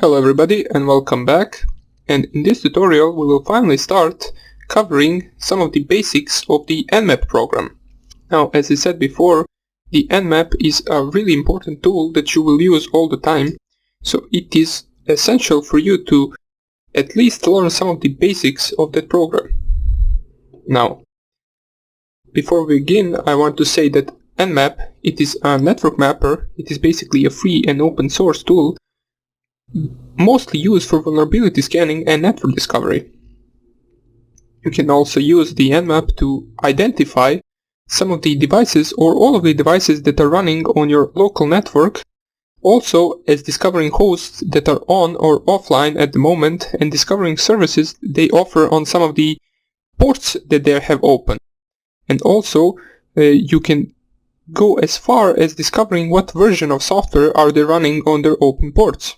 Hello everybody and welcome back, and in this tutorial we will finally start covering some of the basics of the Nmap program. Now, as I said before, the Nmap is a really important tool that you will use all the time, so it is essential for you to at least learn some of the basics of that program. Now, before we begin, I want to say that Nmap, it is a network mapper. It is basically a free and open source tool mostly used for vulnerability scanning and network discovery. You can also use the Nmap to identify some of the devices or all of the devices that are running on your local network, also as discovering hosts that are on or offline at the moment and discovering services they offer on some of the ports that they have open. And also you can go as far as discovering what version of software are they running on their open ports.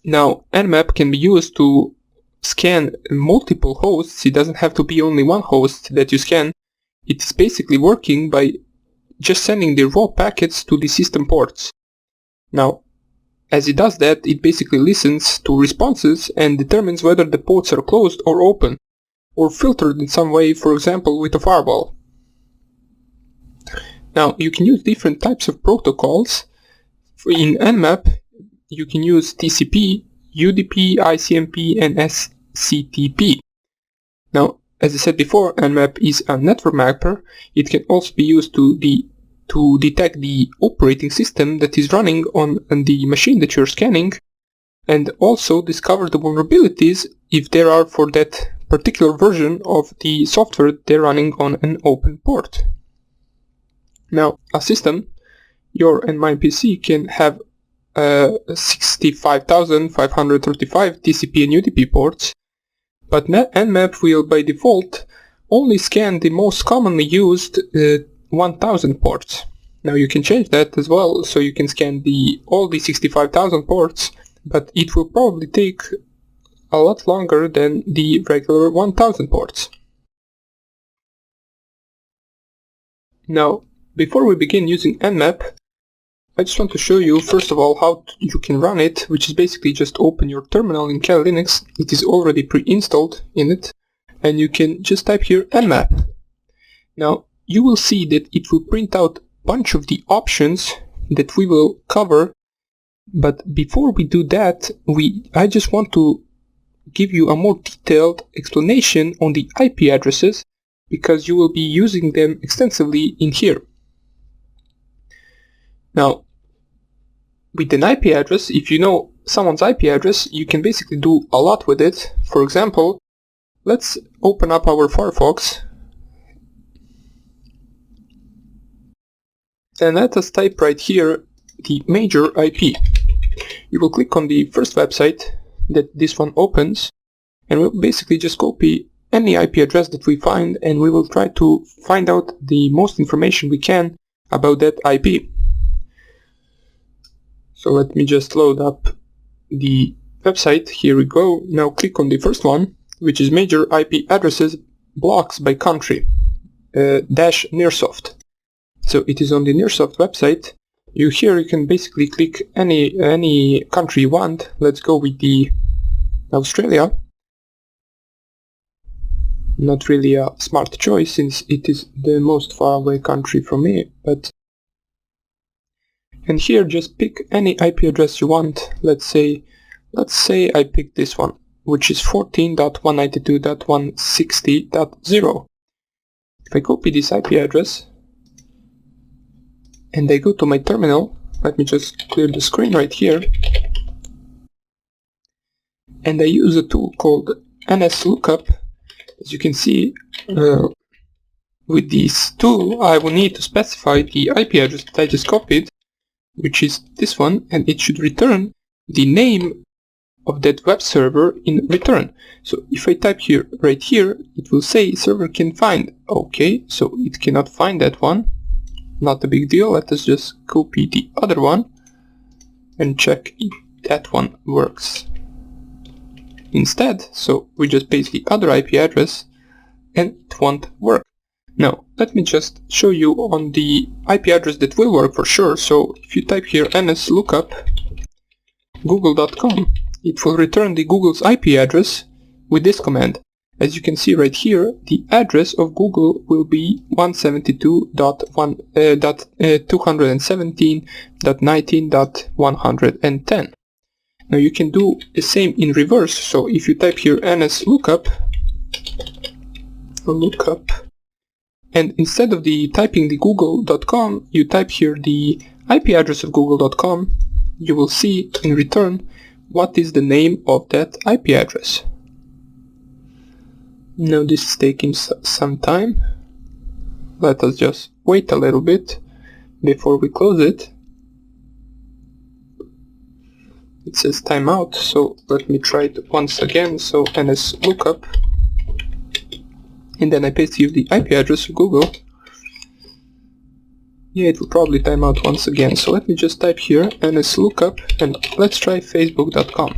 Now, Nmap can be used to scan multiple hosts. It doesn't have to be only one host that you scan. It's basically working by just sending the raw packets to the system ports. Now, as it does that, it basically listens to responses and determines whether the ports are closed or open, or filtered in some way, for example with a firewall. Now, you can use different types of protocols. In Nmap, you can use TCP, UDP, ICMP, and SCTP. Now, as I said before, Nmap is a network mapper. It can also be used to detect the operating system that is running on the machine that you're scanning, and also discover the vulnerabilities if there are for that particular version of the software they're running on an open port. Now, a system, your and my PC, can have 65,535 TCP and UDP ports, but Nmap will by default only scan the most commonly used 1,000 ports. Now you can change that as well, so you can scan all the 65,000 ports, but it will probably take a lot longer than the regular 1,000 ports. Now, before we begin using Nmap, I just want to show you first of all how you can run it, which is basically just open your terminal in Kali Linux. It is already pre-installed in it, and you can just type here Nmap. Now you will see that it will print out a bunch of the options that we will cover, but before we do that, I just want to give you a more detailed explanation on the IP addresses, because you will be using them extensively in here. Now, with an IP address, if you know someone's IP address, you can basically do a lot with it. For example, let's open up our Firefox and let us type right here the major IP. You will click on the first website that this one opens, and we'll basically just copy any IP address that we find, and we will try to find out the most information we can about that IP. So let me just load up the website. Here we go. Now click on the first one, which is major IP addresses blocks by country dash nearsoft. So it is on the nearsoft website. Here you can basically click any country you want. Let's go with the Australia. Not really a smart choice since it is the most far away country from me, but and here just pick any IP address you want. Let's say I pick this one, which is 14.192.160.0. If I copy this IP address and I go to my terminal, let me just clear the screen right here, and I use a tool called NSLOOKUP. As you can see, with this tool I will need to specify the IP address that I just copied, which is this one, and it should return the name of that web server in return. So if I type here, right here, it will say server can find. Okay, so it cannot find that one. Not a big deal. Let us just copy the other one and check if that one works instead. So we just paste the other IP address and it won't work. Now, let me just show you on the IP address that will work for sure. So if you type here NSLOOKUP, google.com, it will return the Google's IP address with this command. As you can see right here, the address of Google will be 172.117.19.110. Now you can do the same in reverse. So if you type here nslookup, and instead of typing the google.com, you type here the IP address of google.com, you will see in return what is the name of that IP address. Now this is taking some time. Let us just wait a little bit before we close it. It says timeout, so let me try it once again. So nslookup, and then I paste here the IP address of Google. Yeah, it will probably time out once again. So let me just type here nslookup, and let's try facebook.com.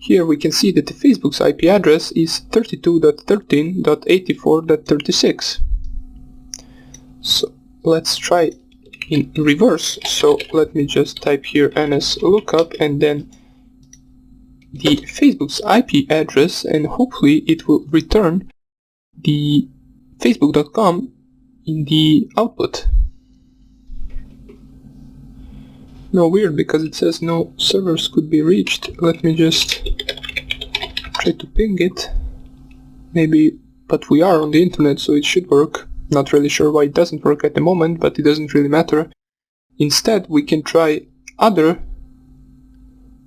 Here we can see that the Facebook's IP address is 32.13.84.36. So let's try in reverse. So let me just type here nslookup and then the Facebook's IP address, and hopefully it will return the facebook.com in the output. No, weird, because it says no servers could be reached. Let me just try to ping it. Maybe, but we are on the internet, so it should work. Not really sure why it doesn't work at the moment, but it doesn't really matter. Instead, we can try other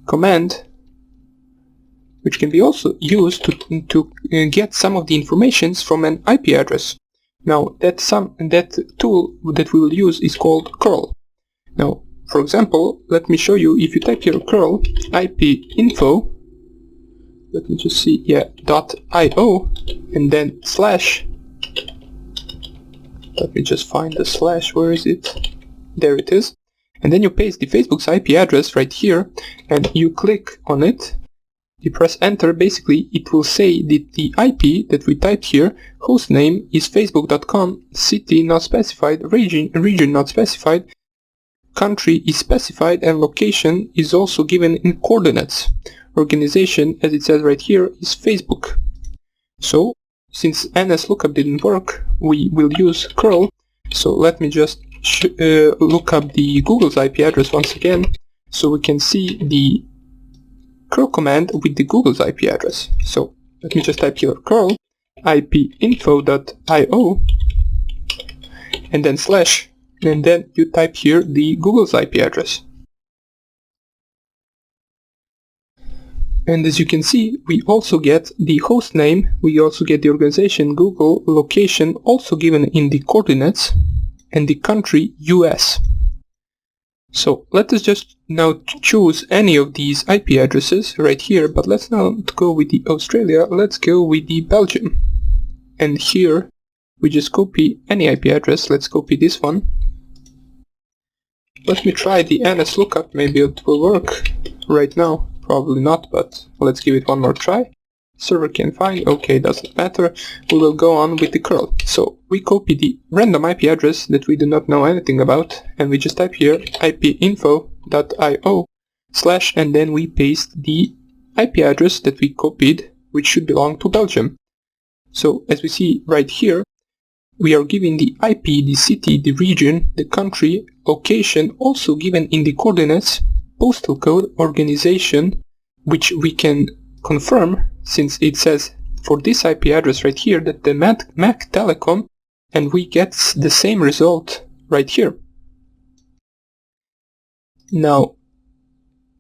command, which can be also used to get some of the informations from an IP address. Now, that tool that we will use is called curl. Now, for example, let me show you. If you type here curl ipinfo, let me just see, yeah, .io, and then slash. Let me just find the slash. Where is it? There it is. And then you paste the Facebook's IP address right here, and you click on it. You press enter. Basically, it will say that the IP that we typed here, host name is facebook.com, city not specified, region not specified, country is specified, and location is also given in coordinates. Organization, as it says right here, is Facebook. So, since nslookup didn't work, we will use curl. So let me just look up the Google's IP address once again, so we can see the curl command with the Google's IP address. So let me just type here curl ipinfo.io and then slash, and then you type here the Google's IP address. And as you can see, we also get the host name, we also get the organization Google, location also given in the coordinates, and the country US. So let us just now choose any of these IP addresses right here, but let's not go with the Australia, let's go with the Belgium. And here we just copy any IP address. Let's copy this one. Let me try the nslookup, maybe it will work right now. Probably not, but let's give it one more try. Server can't find, okay, doesn't matter. We will go on with the curl. So we copy the random IP address that we do not know anything about, and we just type here ipinfo.io slash, and then we paste the IP address that we copied, which should belong to Belgium. So as we see right here, we are given the IP, the city, the region, the country, location, also given in the coordinates, postal code, organization, which we can confirm since it says for this IP address right here that the Mac Telecom, and we get the same result right here. Now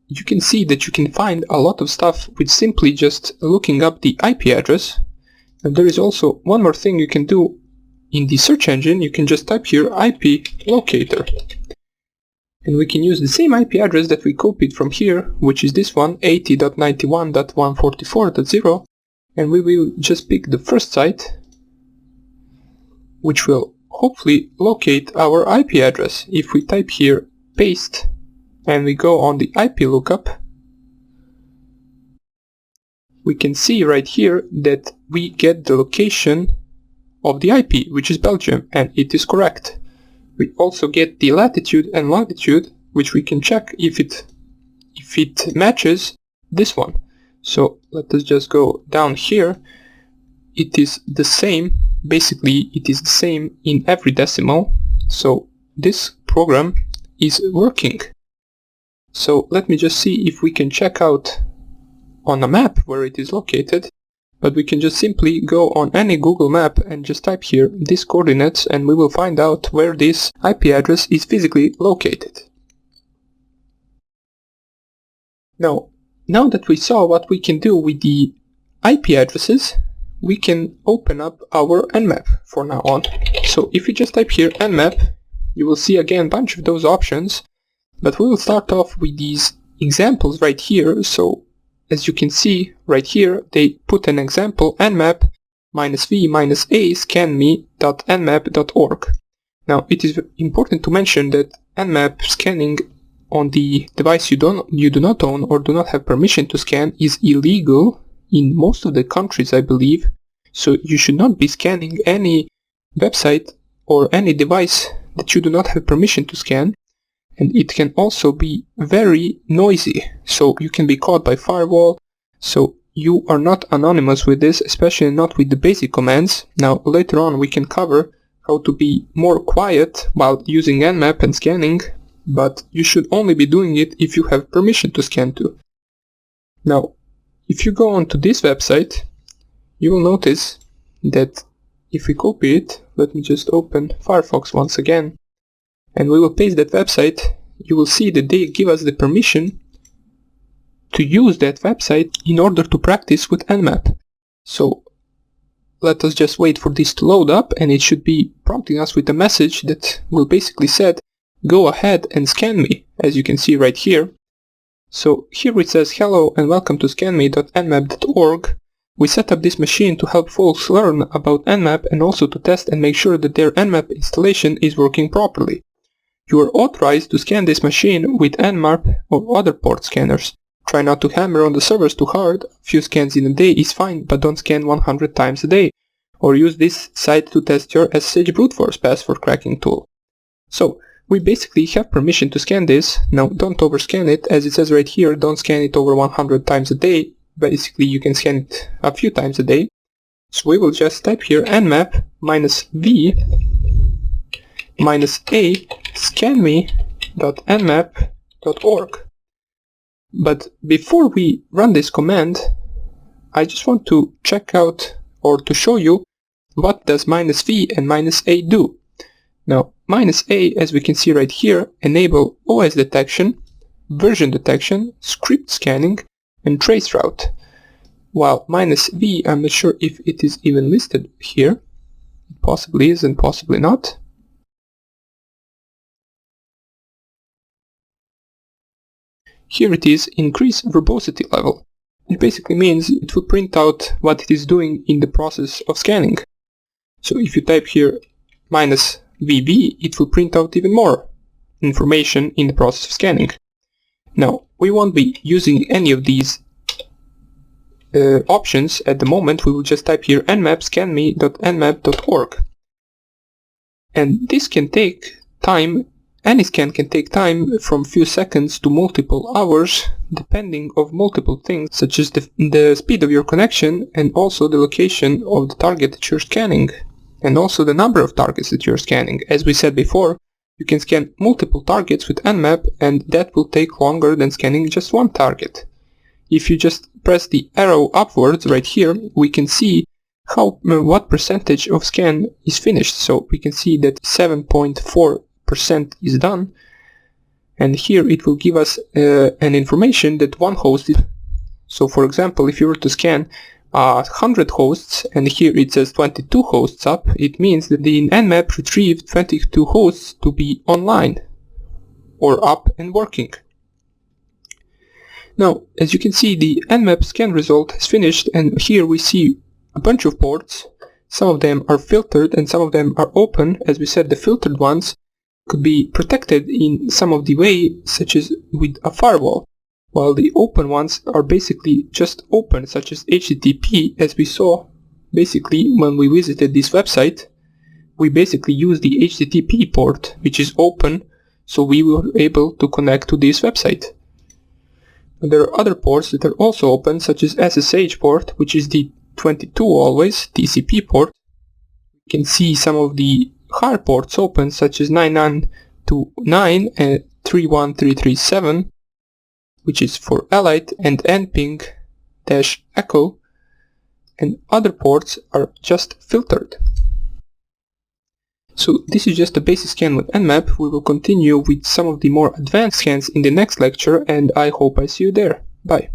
you can see that you can find a lot of stuff with simply just looking up the IP address. And there is also one more thing you can do in the search engine. You can just type here IP locator, and we can use the same IP address that we copied from here, which is this one, 80.91.144.0, and we will just pick the first site, which will hopefully locate our IP address. If we type here paste and we go on the IP lookup, we can see right here that we get the location of the IP, which is Belgium, and it is correct. We also get the latitude and longitude, which we can check if it if it matches this one. So let us just go down here. It is the same, basically it is the same in every decimal, so this program is working. So let me just see if we can check out on a map where it is located, but we can just simply go on any Google map and just type here these coordinates and we will find out where this IP address is physically located. Now that we saw what we can do with the IP addresses, we can open up our Nmap for now on. So if you just type here Nmap, you will see again a bunch of those options, but we will start off with these examples right here. So as you can see right here, they put an example Nmap -v-a scanme.nmap.org. Now it is important to mention that Nmap scanning on the device you do not own or do not have permission to scan is illegal in most of the countries, I believe. So you should not be scanning any website or any device that you do not have permission to scan. And it can also be very noisy, so you can be caught by firewall. So you are not anonymous with this, especially not with the basic commands. Now later on we can cover how to be more quiet while using Nmap and scanning, but you should only be doing it if you have permission to scan to. Now if you go onto this website, you will notice that if we copy it, let me just open Firefox once again, and we will paste that website, you will see that they give us the permission to use that website in order to practice with Nmap. So let us just wait for this to load up, and it should be prompting us with a message that will basically said, go ahead and scan me, as you can see right here. So here it says, hello and welcome to scanme.nmap.org. We set up this machine to help folks learn about Nmap and also to test and make sure that their Nmap installation is working properly. You are authorized to scan this machine with Nmap or other port scanners. Try not to hammer on the servers too hard. A few scans in a day is fine, but don't scan 100 times a day. Or use this site to test your SSH brute force password cracking tool. So we basically have permission to scan this. Now don't overscan it, as it says right here, don't scan it over 100 times a day. Basically you can scan it a few times a day. So we will just type here Nmap -v -a scanme.nmap.org. But before we run this command, I just want to check out or to show you what does -v and -a do. Now -a, as we can see right here, enable OS detection, version detection, script scanning, and traceroute, while -v, I'm not sure if it is even listed here. It possibly is and possibly not. Here it is, increase verbosity level. It basically means it will print out what it is doing in the process of scanning. So if you type here -vb, it will print out even more information in the process of scanning. Now, we won't be using any of these options at the moment. We will just type here nmap scanme.nmap.org. And this can take time. Any scan can take time from few seconds to multiple hours, depending of multiple things, such as the speed of your connection and also the location of the target that you're scanning, and also the number of targets that you're scanning. As we said before, you can scan multiple targets with Nmap, and that will take longer than scanning just one target. If you just press the arrow upwards right here, we can see what percentage of scan is finished. So we can see that 7.4% is done, and here it will give us an information that one host is. So for example, if you were to scan 100 hosts and here it says 22 hosts up, it means that the Nmap retrieved 22 hosts to be online or up and working. Now, as you can see, the Nmap scan result has finished, and here we see a bunch of ports. Some of them are filtered and some of them are open. As we said, the filtered ones could be protected in some of the way, such as with a firewall, while the open ones are basically just open, such as HTTP. As we saw basically when we visited this website, we basically use the HTTP port, which is open, so we were able to connect to this website. There are other ports that are also open, such as SSH port, which is the 22 always, TCP port. You can see some of the higher ports open, such as 9929 and 31337, which is for Elite, and nping-echo, and other ports are just filtered. So this is just a basic scan with Nmap. We will continue with some of the more advanced scans in the next lecture, and I hope I see you there. Bye.